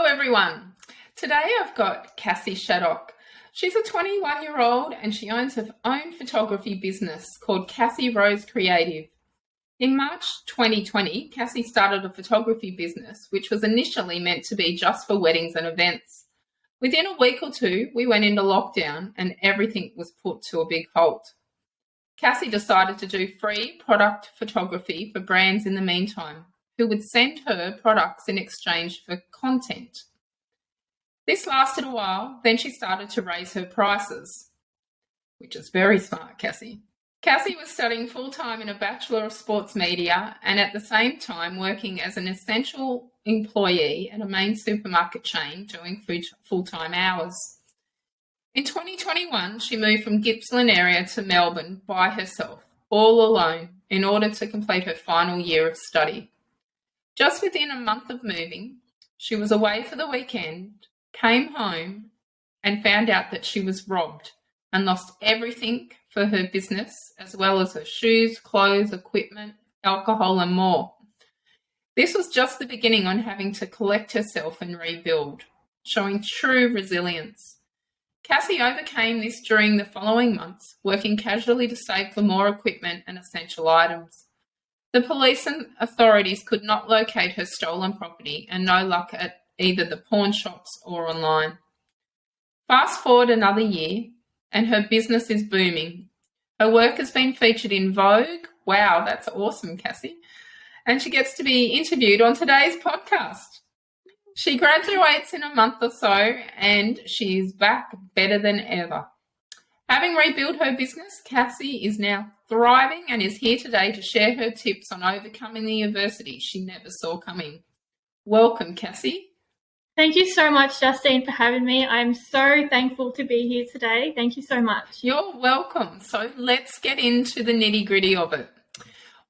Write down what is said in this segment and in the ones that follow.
everyone. Today I've got Cassie Shaddock. She's a 21-year-old and she owns her own photography business called Cassie Rose Creative. In March 2020, Cassie started a photography business which was initially meant to be just for weddings and events. Within a week or two, we went into lockdown and everything was put to a big halt. Cassie decided to do free product photography for brands in the meantime, who would send her products in exchange for content. This lasted a while, then she started to raise her prices, which is very smart, Cassie. Cassie was studying full-time in a Bachelor of Sports Media and at the same time working as an essential employee at a main supermarket chain doing full-time hours. In 2021, she moved from Gippsland area to Melbourne by herself, all alone, in order to complete her final year of study. Just within a month of moving, she was away for the weekend, came home and found out that she was robbed and lost everything for her business, as well as her shoes, clothes, equipment, alcohol and more. This was just the beginning on having to collect herself and rebuild, showing true resilience. Cassie overcame this during the following months, working casually to save for more equipment and essential items. The police and authorities could not locate her stolen property and no luck at either the pawn shops or online. Fast forward another year and her business is booming. Her work has been featured in Vogue. Wow, that's awesome, Cassie. And she gets to be interviewed on today's podcast. She graduates in a month or so and she's back better than ever. Having rebuilt her business, Cassie is now thriving and is here today to share her tips on overcoming the adversity she never saw coming. Welcome, Cassie. Thank you so much, Justine, for having me. I'm so thankful to be here today. Thank you so much. You're welcome. So let's get into the nitty-gritty of it.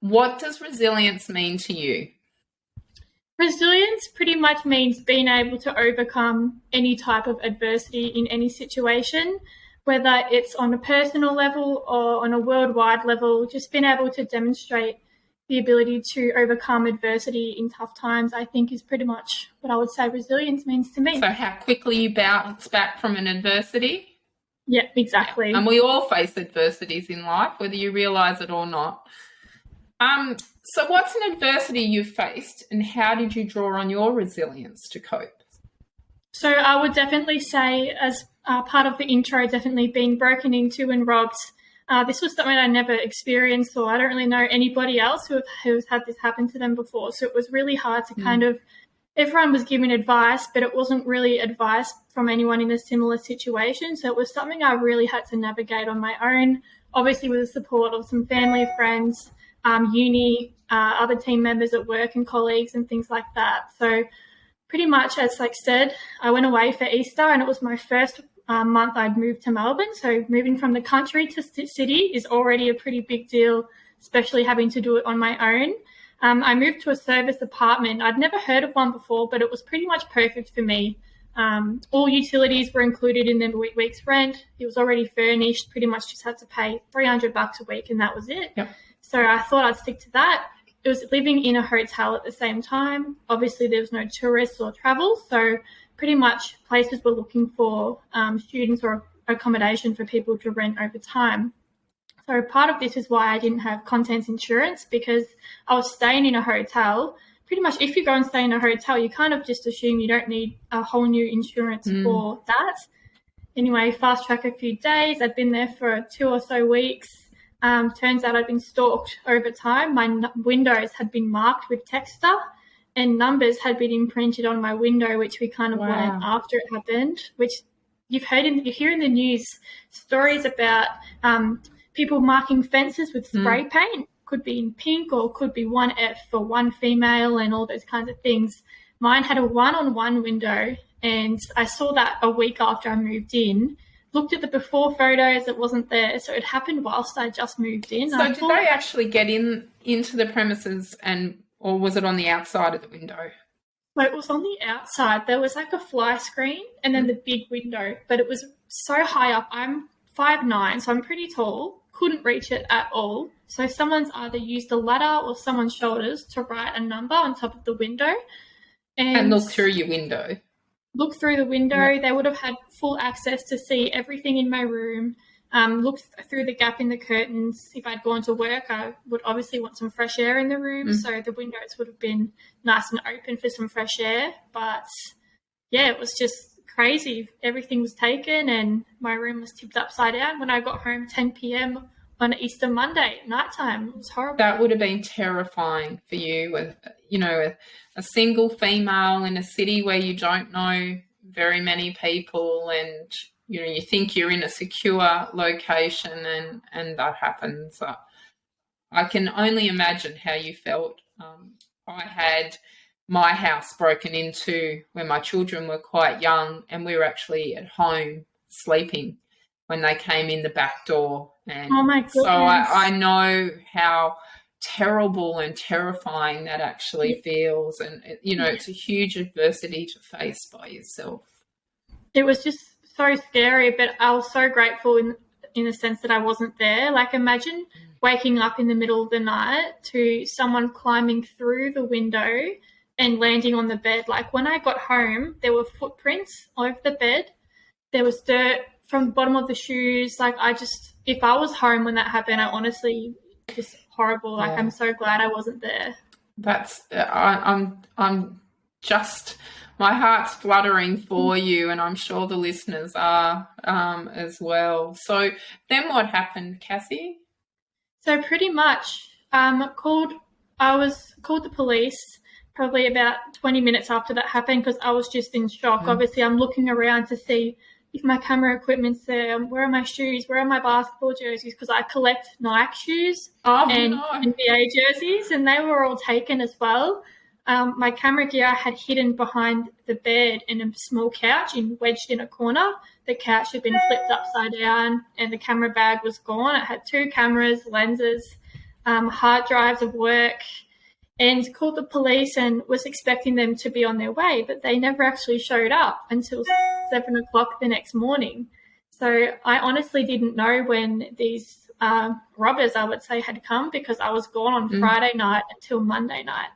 What does resilience mean to you? Resilience pretty much means being able to overcome any type of adversity in any situation, whether it's on a personal level or on a worldwide level. Just being able to demonstrate the ability to overcome adversity in tough times, I think, is pretty much what I would say resilience means to me. So how quickly you bounce back from an adversity? Yeah, exactly. And we all face adversities in life, whether you realise it or not. So what's an adversity you've faced and how did you draw on your resilience to cope? So I would definitely say, as part of the intro, definitely being broken into and robbed. This was something I never experienced, or I don't really know anybody else who's had this happen to them before. So it was really hard to everyone was giving advice, but it wasn't really advice from anyone in a similar situation. So it was something I really had to navigate on my own, obviously with the support of some family, friends, uni, other team members at work and colleagues and things like that. So pretty much, as said, I went away for Easter and it was my first month I'd moved to Melbourne. So moving from the country to city is already a pretty big deal, especially having to do it on my own. I moved to a service apartment. I'd never heard of one before, but it was pretty much perfect for me. All utilities were included in the week's rent. It was already furnished, pretty much just had to pay $300 a week and that was it. Yep. So I thought I'd stick to that. It was living in a hotel at the same time. Obviously, there was no tourists or travel, so pretty much places were looking for students or accommodation for people to rent over time. So part of this is why I didn't have contents insurance, because I was staying in a hotel. Pretty much if you go and stay in a hotel, you kind of just assume you don't need a whole new insurance for that. Anyway, fast track a few days. I'd been there for 2 or so weeks. Turns out I'd been stalked over time. My windows had been marked with Texter and numbers had been imprinted on my window, which we kind of learned after it happened, which you hear in the news stories about people marking fences with spray paint. Could be in pink or could be 1F for one female and all those kinds of things. Mine had a 1 on 1 window and I saw that a week after I moved in. Looked at the before photos, it wasn't there. So it happened whilst I just moved in. So did they actually get into the premises or was it on the outside of the window? Well, it was on the outside. There was like a fly screen and then the big window, but it was so high up. I'm 5'9", so I'm pretty tall. Couldn't reach it at all. So someone's either used a ladder or someone's shoulders to write a number on top of the window. And look through your window. look through the window. They would have had full access to see everything in my room. Looked through the gap in the curtains. If I'd gone to work, I would obviously want some fresh air in the room. So the windows would have been nice and open for some fresh air. But yeah, it was just crazy. Everything was taken and my room was tipped upside down when I got home 10 p.m. on Easter Monday at nighttime. It was horrible. That would have been terrifying for you with, a single female in a city where you don't know very many people and, you think you're in a secure location and that happens. I can only imagine how you felt. I had my house broken into when my children were quite young and we were actually at home sleeping when they came in the back door. And oh my goodness. So I know how terrible and terrifying that actually feels. And, it's a huge adversity to face by yourself. It was just so scary, but I was so grateful in the sense that I wasn't there. Like, imagine waking up in the middle of the night to someone climbing through the window and landing on the bed. Like, when I got home, there were footprints over the bed. There was dirt from the bottom of the shoes. Like, if I was home when that happened, I honestly, just horrible. Like, I'm so glad I wasn't there. I'm just, my heart's fluttering for you, and I'm sure the listeners are as well. So then what happened, Cassie? So pretty much I was called the police probably about 20 minutes after that happened because I was just in shock. Obviously, I'm looking around to see if my camera equipment's there, where are my shoes, where are my basketball jerseys, because I collect Nike shoes and NBA jerseys, and they were all taken as well. My camera gear I had hidden behind the bed in a small couch and wedged in a corner. The couch had been flipped upside down and the camera bag was gone. It had 2 cameras, lenses, hard drives of work, and called the police and was expecting them to be on their way, but they never actually showed up until 7 o'clock the next morning. So I honestly didn't know when these robbers, I would say, had come because I was gone on Friday night until Monday night.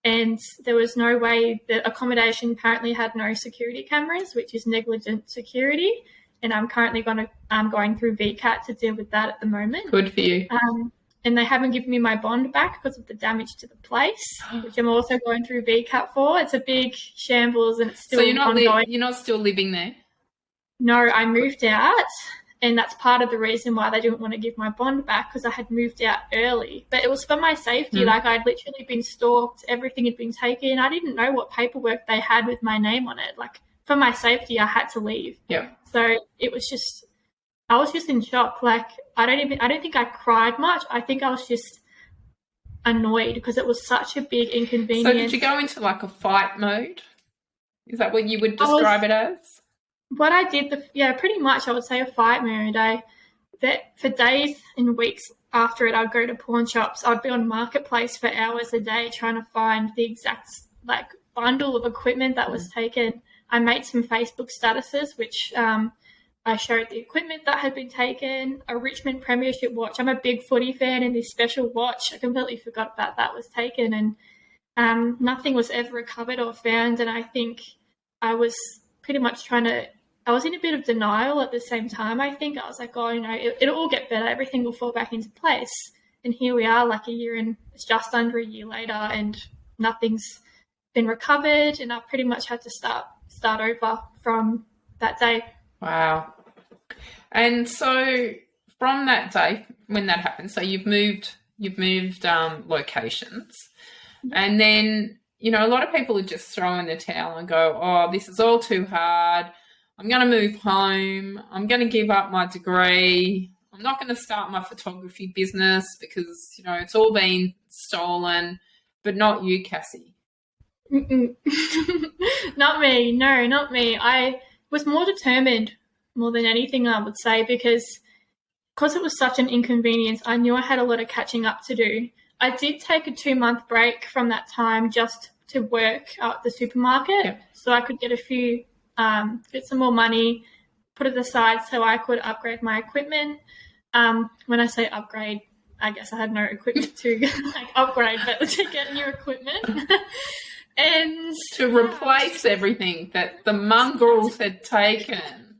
And there was no way. The accommodation apparently had no security cameras, which is negligent security. And I'm currently going through VCAT to deal with that at the moment. Good for you. And they haven't given me my bond back because of the damage to the place, which I'm also going through VCAT for. It's a big shambles and it's still ongoing. You're not still living there? No, I moved out. And that's part of the reason why they didn't want to give my bond back, because I had moved out early. But it was for my safety. Like, I'd literally been stalked. Everything had been taken. I didn't know what paperwork they had with my name on it. Like, for my safety, I had to leave. Yeah. So it was just, I was just in shock. Like, I don't think I cried much. I think I was just annoyed because it was such a big inconvenience. So did you go into like a fight mode? Is that what you would describe it as? What I did, pretty much I would say a fight mode. For days and weeks after it, I'd go to pawn shops. I'd be on Marketplace for hours a day trying to find the exact bundle of equipment that was taken. I made some Facebook statuses, which I showed the equipment that had been taken, a Richmond Premiership watch. I'm a big footy fan, and this special watch, I completely forgot about that, was taken, and nothing was ever recovered or found. And I think I was pretty much I was in a bit of denial at the same time. I think I was like, it'll all get better. Everything will fall back into place. And here we are, like it's just under a year later, and nothing's been recovered. And I pretty much had to start over from that day. Wow. And so from that day when that happened, so you've moved locations, and then, a lot of people would just throw in the towel and go, oh, this is all too hard. I'm going to move home. I'm going to give up my degree. I'm not going to start my photography business because, it's all been stolen. But not you, Cassie. Not me. No, not me. I was more determined more than anything, I would say, because it was such an inconvenience. I knew I had a lot of catching up to do. I did take a 2-month break from that time just to work at the supermarket, so I could get get some more money, put it aside so I could upgrade my equipment. When I say upgrade, I guess I had no equipment to upgrade, but to get new equipment. And to replace everything that the mongrels had taken.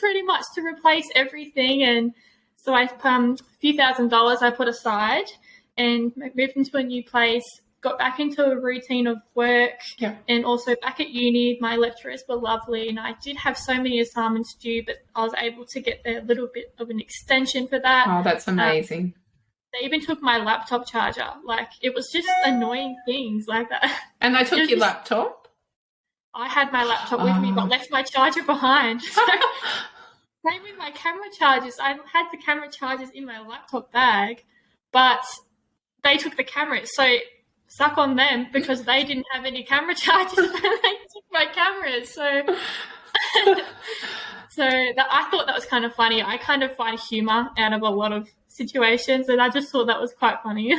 Pretty much to replace everything. And so I a few $1,000s I put aside and moved into a new place, got back into a routine of work, and also back at uni. My lecturers were lovely, and I did have so many assignments due, but I was able to get a little bit of an extension for that. Oh, that's amazing. They even took my laptop charger. Like, it was just annoying things like that. And they took your laptop? I had my laptop with me, but left my charger behind. So, same with my camera chargers. I had the camera chargers in my laptop bag, but they took the cameras. So suck on them, because they didn't have any camera chargers and they took my cameras. So I thought that was kind of funny. I kind of find humour out of a lot of situations, and I just thought that was quite funny.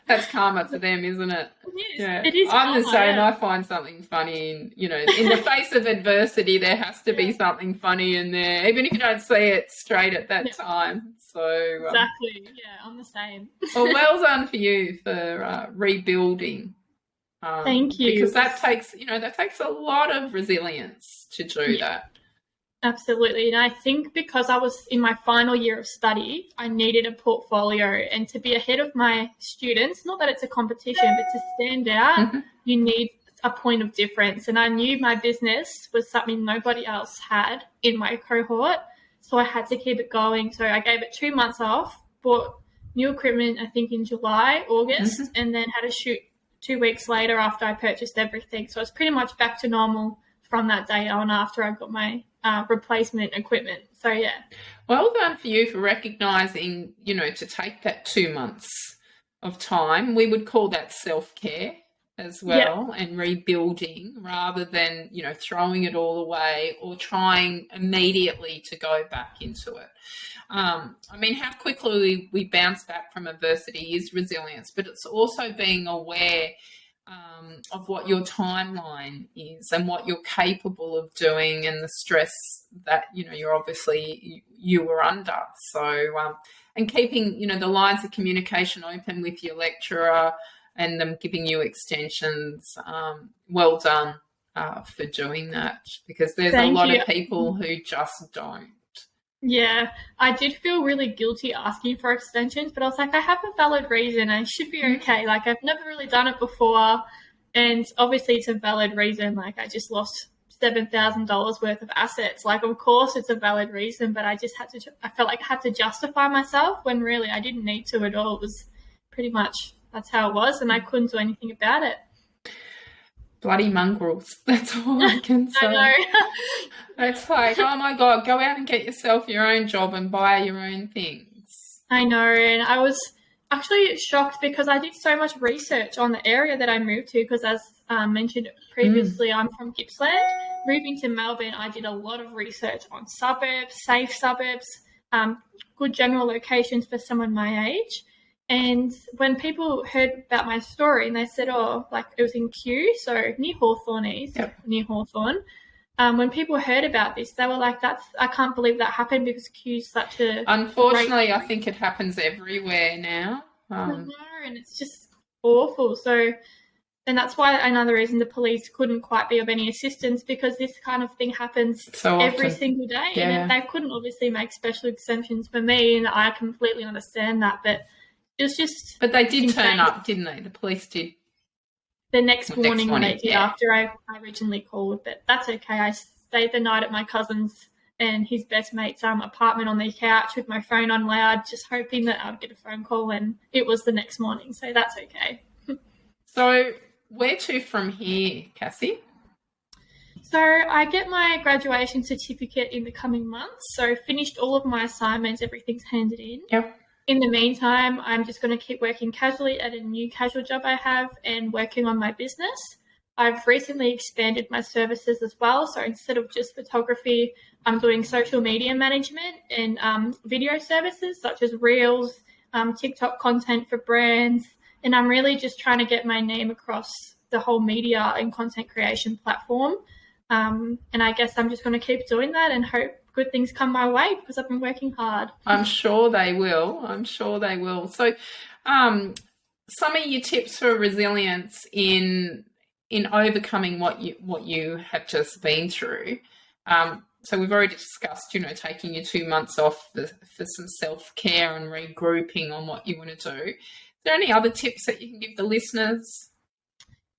That's karma to them, isn't it? It is. Yeah. It is I'm the karma, same. yeah. I find something funny in the face of adversity, there has to be something funny in there, even if you don't see it straight at that time. So exactly. Yeah, I'm the same. well done for you for rebuilding. Thank you. Because that takes a lot of resilience to do that. Absolutely. And I think because I was in my final year of study, I needed a portfolio, and to be ahead of my students, not that it's a competition, but to stand out, you need a point of difference. And I knew my business was something nobody else had in my cohort, so I had to keep it going. So I gave it 2 months off, bought new equipment, I think in July, August, and then had a shoot 2 weeks later after I purchased everything. So it's pretty much back to normal from that day on after I got my replacement equipment. So, yeah. Well done for you for recognising, to take that 2 months of time. We would call that self-care as well, and rebuilding, rather than, throwing it all away or trying immediately to go back into it. How quickly we bounce back from adversity is resilience, but it's also being aware of what your timeline is and what you're capable of doing, and the stress that you were under. So and keeping the lines of communication open with your lecturer and them giving you extensions. Well done for doing that, because there's a lot of people who just don't. Yeah, I did feel really guilty asking for extensions, but I was like, I have a valid reason. I should be okay. Like, I've never really done it before, and obviously it's a valid reason. Like, I just lost $7,000 worth of assets. Like, of course it's a valid reason, but I felt like I had to justify myself when really I didn't need to at all. It was pretty much, that's how it was, and I couldn't do anything about it. Bloody mongrels. That's all I can say. I know. It's like, oh my God, go out and get yourself your own job and buy your own things. I know. And I was actually shocked because I did so much research on the area that I moved to, because as mentioned previously, I'm from Gippsland. Moving to Melbourne, I did a lot of research on suburbs, safe suburbs, good general locations for someone my age. And when people heard about my story and they said, oh, like it was in Kew, so near Hawthorne East, near Hawthorne, when people heard about this, they were like, I can't believe that happened, because Kew's such a... Unfortunately, I think it happens everywhere now. I know, and it's just awful. So, and that's why another reason the police couldn't quite be of any assistance, because this kind of thing happens every single day. Yeah. And they couldn't obviously make special exemptions for me, and I completely understand that, but it was just... But they did turn up, didn't they? The police did. The next morning they did, after I originally called, but that's okay. I stayed the night at my cousin's and his best mate's apartment on the couch with my phone on loud, just hoping that I'd get a phone call, and it was the next morning, so that's okay. So where to from here, Cassie? So I get my graduation certificate in the coming months, so finished all of my assignments, everything's handed in. Yep. In the meantime, I'm just going to keep working casually at a new casual job I have and working on my business. I've recently expanded my services as well. So instead of just photography, I'm doing social media management and video services such as Reels, TikTok content for brands. And I'm really just trying to get my name across the whole media and content creation platform. And I guess I'm just going to keep doing that and hope good things come my way, because I've been working hard. I'm sure they will. So some of your tips for resilience in in overcoming what you have just been through. So we've already discussed, taking your 2 months off for some self-care and regrouping on what you want to do. Is there any other tips that you can give the listeners?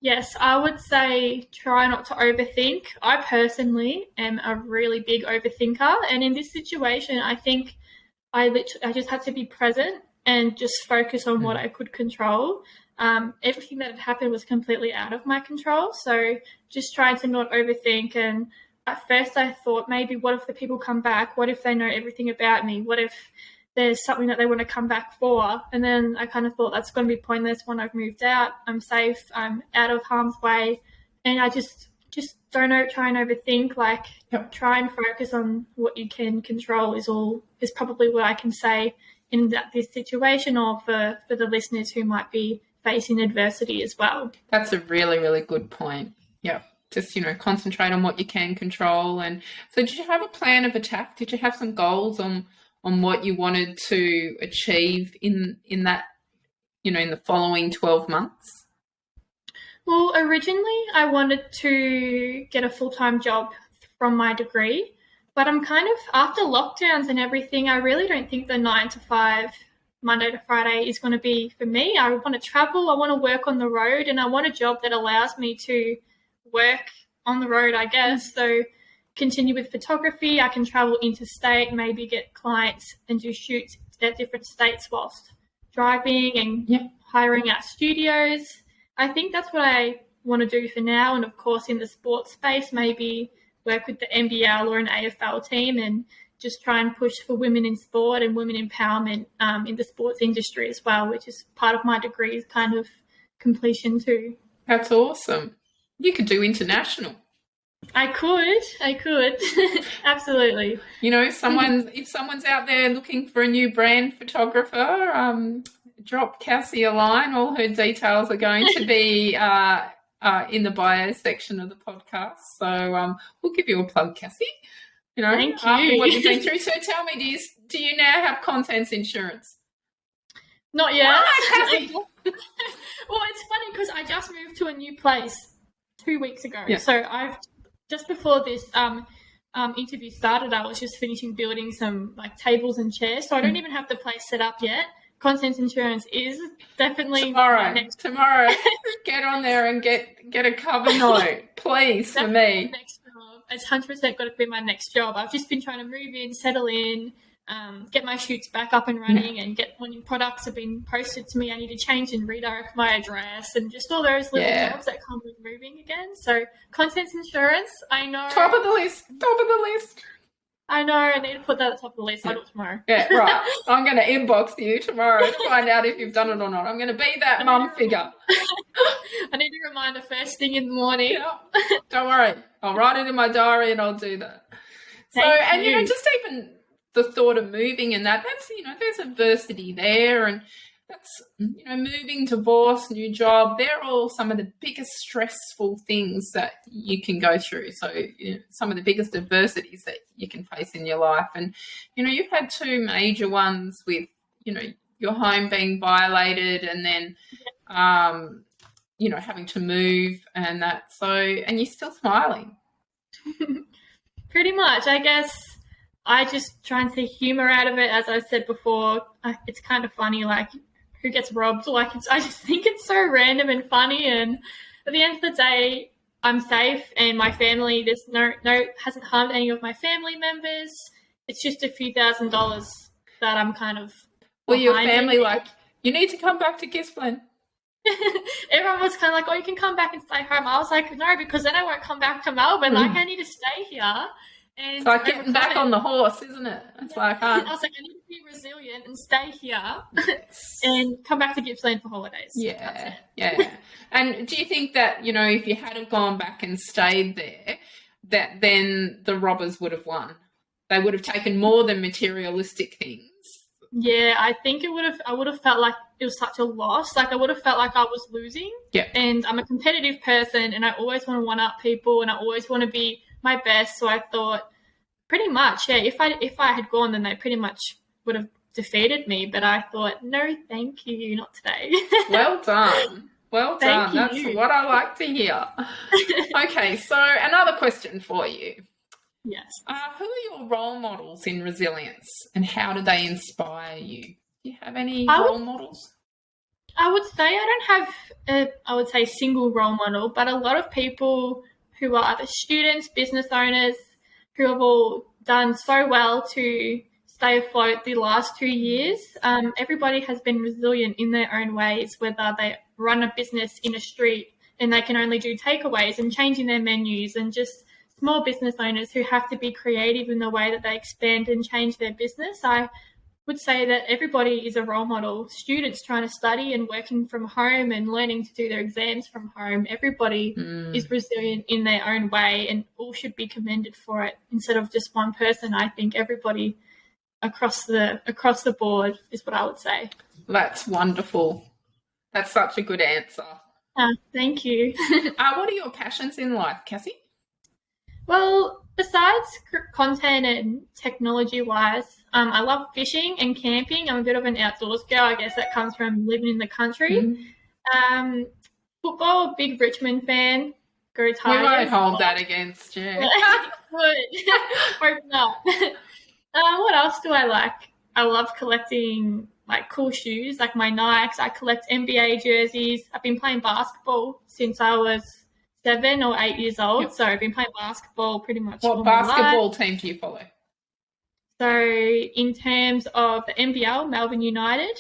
Yes, I would say try not to overthink. I personally am a really big overthinker, and in this situation, I think I just had to be present and just focus on what I could control. Everything that had happened was completely out of my control, so just trying to not overthink. And at first I thought, maybe what if the people come back? What if they know everything about me? What if there's something that they want to come back for? And then I kind of thought that's going to be pointless when I've moved out. I'm safe. I'm out of harm's way. And I just don't try and overthink. Like, try and focus on what you can control is probably what I can say in this situation, or for the listeners who might be facing adversity as well. That's a really, really good point. Yeah. Just, concentrate on what you can control. And so did you have a plan of attack? Did you have some goals on what you wanted to achieve in that, in the following 12 months? Well, originally I wanted to get a full-time job from my degree, but I'm kind of, after lockdowns and everything, I really don't think the 9 to 5, Monday to Friday is going to be for me. I want to travel, I want to work on the road, and I want a job that allows me to work on the road, I guess. So continue with photography. I can travel interstate, maybe get clients and do shoots at different states whilst driving and hiring out studios. I think that's what I want to do for now. And of course, in the sports space, maybe work with the NBL or an AFL team and just try and push for women in sport and women empowerment in the sports industry as well, which is part of my degree's kind of completion too. That's awesome. You could do international. I could. Absolutely. If someone's out there looking for a new brand photographer, drop Cassie a line. All her details are going to be in the bio section of the podcast. So we'll give you a plug, Cassie. Thank you. After what you've been through. So tell me, do you now have contents insurance? Not yet. Cassie. Well, it's funny because I just moved to a new place 2 weeks ago. Yeah. So I've just before this interview started, I was just finishing building some tables and chairs. So I don't even have the place set up yet. Content insurance is definitely tomorrow. Get on there and get a cover note, please, for me. Next job. It's 100% got to be my next job. I've just been trying to move in, settle in, get my shoots back up and running, and get when products have been posted to me. I need to change and redirect my address, and just all those little jobs that come with moving again. So contents insurance, I know. Top of the list. I know. I need to put that at the top of the list. I'll do it tomorrow. Yeah, right. I'm going to inbox you tomorrow to find out if you've done it or not. I'm going to be that mum figure. I need a reminder first thing in the morning. Yeah. Don't worry. I'll write it in my diary and I'll do that. Thank you. Just even the thought of moving and that's, there's adversity there, and that's, moving, divorce, new job, they're all some of the biggest stressful things that you can go through. So, some of the biggest adversities that you can face in your life. And, you've had two major ones with, your home being violated and then, having to move and that. So, and you're still smiling. Pretty much, I guess. I just try and see humour out of it. As I said before, it's kind of funny, who gets robbed. I just think it's so random and funny. And at the end of the day, I'm safe, and my family, there's hasn't harmed any of my family members. It's just a few $1,000s that I'm kind of. Well, your family, you need to come back to Gippsland. Everyone was kind of like, oh, you can come back and stay home. I was like, no, because then I won't come back to Melbourne. I need to stay here. And it's like getting back on the horse, isn't it? It's I was like, I need to be resilient and stay here and come back to Gippsland for holidays. Yeah. And do you think that, if you hadn't gone back and stayed there, that then the robbers would have won? They would have taken more than materialistic things. Yeah, I think I would have felt like it was such a loss. I would have felt like I was losing. Yeah. And I'm a competitive person, and I always want to one-up people, and I always want to be my best. So I thought pretty much, if I had gone, then they pretty much would have defeated me. But I thought, no, thank you, not today. Well done. Well Thank done. That's you. what I like to hear. Okay, so another question for you. Yes. Who are your role models in resilience and how do they inspire you? Do you have any role models? I would say I don't have a single role model, but a lot of people who are either students, business owners, who have all done so well to stay afloat the last 2 years. Everybody has been resilient in their own ways, whether they run a business in a street and they can only do takeaways and changing their menus, and just small business owners who have to be creative in the way that they expand and change their business. I would say that everybody is a role model. Students trying to study and working from home and learning to do their exams from home. Everybody is resilient in their own way, and all should be commended for it instead of just one person. I think everybody across the board is what I would say. That's wonderful. That's such a good answer. Thank you. What are your passions in life, Cassie? Well, besides content and technology-wise, I love fishing and camping. I'm a bit of an outdoors girl. I guess that comes from living in the country. Football, big Richmond fan. Go Tigers. We won't hold that against you. Hope not. What else do I like? I love collecting like cool shoes, like my Nikes. I collect NBA jerseys. I've been playing basketball since I was 7 or 8 years old. So I've been playing basketball pretty much all my life. What basketball team do you follow? So in terms of the NBL, Melbourne United,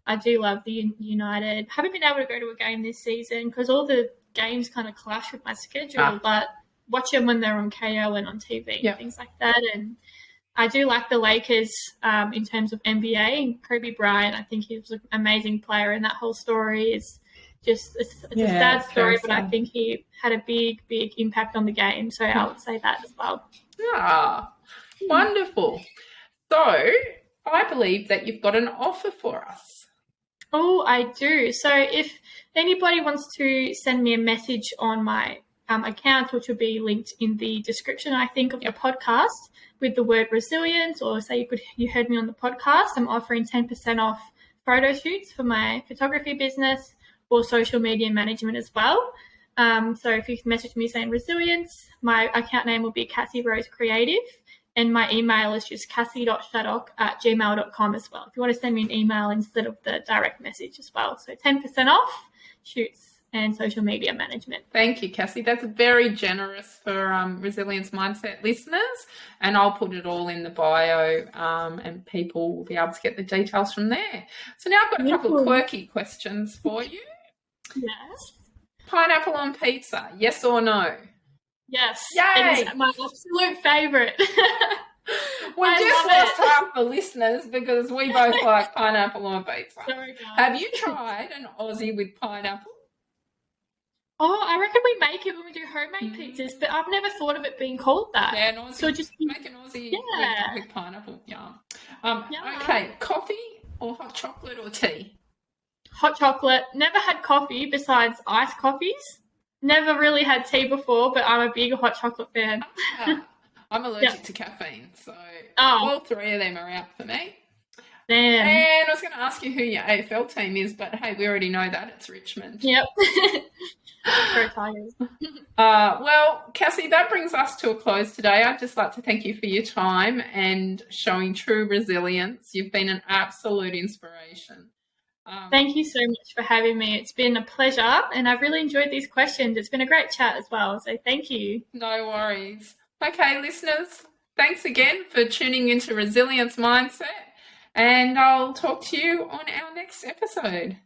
I do love the United. Haven't been able to go to a game this season because all the games kind of clash with my schedule, but watch them when they're on KO and on TV and things like that. And I do like the Lakers in terms of NBA, and Kobe Bryant. I think he was an amazing player, and that whole story is just it's a sad story, but I think he had a big impact on the game. So I would say that as well. Wonderful. So I believe that you've got an offer for us. Oh, I do. So if anybody wants to send me a message on my account, which will be linked in the description, I think, of the podcast, with the word resilience, or say you heard me on the podcast, I'm offering 10% off photo shoots for my photography business or social media management as well. So if you message me saying resilience, my account name will be Cassie Rose Creative, and my email is just cassie.shaddock@gmail.com as well, if you want to send me an email instead of the direct message as well. So 10% off shoots and social media management. Thank you, Cassie. That's very generous for Resilience Mindset listeners, and I'll put it all in the bio and people will be able to get the details from there. So now I've got a couple of quirky questions for you. Yes. Pineapple on pizza, yes or no? Yes. Yay! It is my absolute favourite. We just lost half the listeners because we both like pineapple on pizza. Sorry, guys. Have you tried an Aussie with pineapple? Oh, I reckon we make it when we do homemade pizzas, but I've never thought of it being called that. Yeah, an Aussie. So just make an Aussie with pineapple. Yum. Okay, coffee or hot chocolate or tea? Hot chocolate. Never had coffee besides iced coffees. Never really had tea before, but I'm a big hot chocolate fan. I'm allergic to caffeine, so all three of them are out for me. Damn. And I was going to ask you who your AFL team is, but hey, we already know that. It's Richmond. Yep. Go Tigers. Well, Cassie, that brings us to a close today. I'd just like to thank you for your time and showing true resilience. You've been an absolute inspiration. Thank you so much for having me. It's been a pleasure, and I've really enjoyed these questions. It's been a great chat as well, so thank you. No worries. Okay, listeners, thanks again for tuning into Resilience Mindset, and I'll talk to you on our next episode.